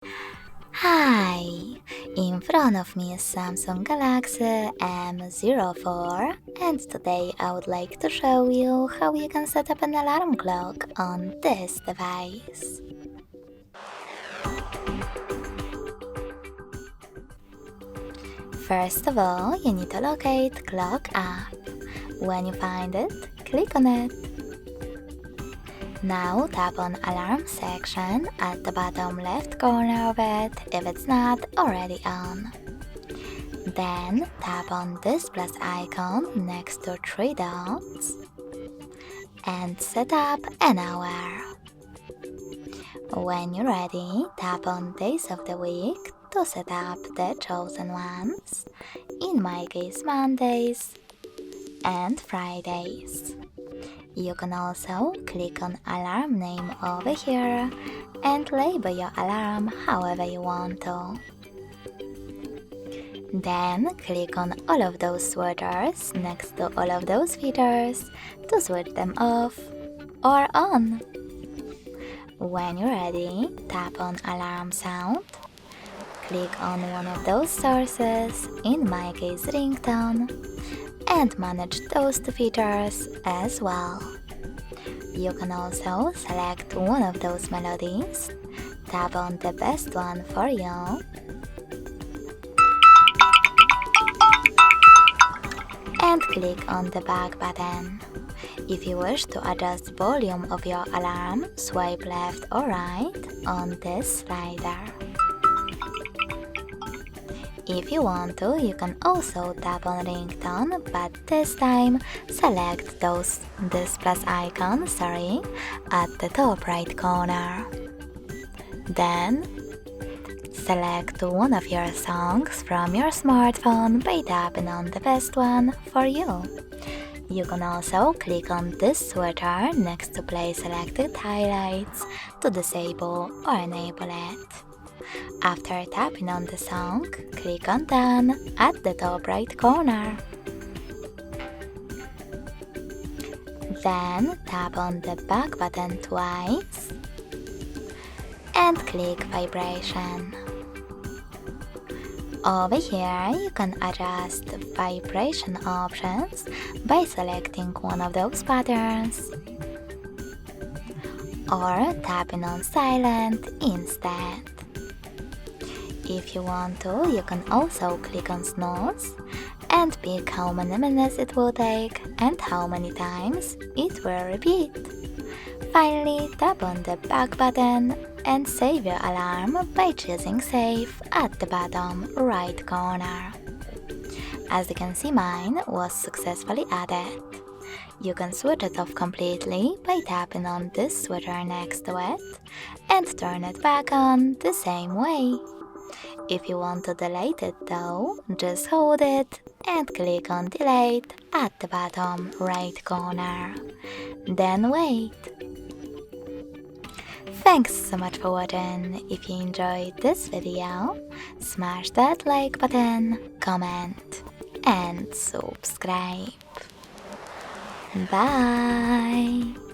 Hi! In front of me is Samsung Galaxy M04 and today I would like to show you how you can set up an alarm clock on this device. First of all, you need to locate Clock app. When you find it, click on it. Now tap on Alarm section at the bottom left corner of it if it's not already on. Then tap on this plus icon next to three dots and set up an hour. When you're ready, tap on Days of the Week to set up the chosen ones, in my case Mondays and Fridays. You can also click on Alarm name over here and label your alarm however you want to. Then click on all of those switchers next to all of those features to switch them off or on. When you're ready, tap on Alarm Sound. Click on one of those sources, in my case ringtone, and manage those two features as well. You can also select one of those melodies, tap on the best one for you, and click on the back button. If you wish to adjust the volume of your alarm, swipe left or right on this slider. If you want to, you can also tap on ringtone, but this time select this plus icon, at the top right corner. Then select one of your songs from your smartphone by tapping on the best one for you. You can also click on this switcher next to play selected highlights to disable or enable it. After tapping on the song, click on Done at the top right corner. Then tap on the back button twice and click Vibration. Over here, you can adjust the vibration options by selecting one of those patterns or tapping on Silent instead. If you want to, you can also click on Snooze and pick how many minutes it will take and how many times it will repeat. Finally, tap on the back button and save your alarm by choosing Save at the bottom right corner. As you can see, mine was successfully added. You can switch it off completely by tapping on this switcher next to it and turn it back on the same way. If you want to delete it though, just hold it and click on Delete at the bottom right corner. Then wait. Thanks so much for watching. If you enjoyed this video, smash that like button, comment and subscribe. Bye!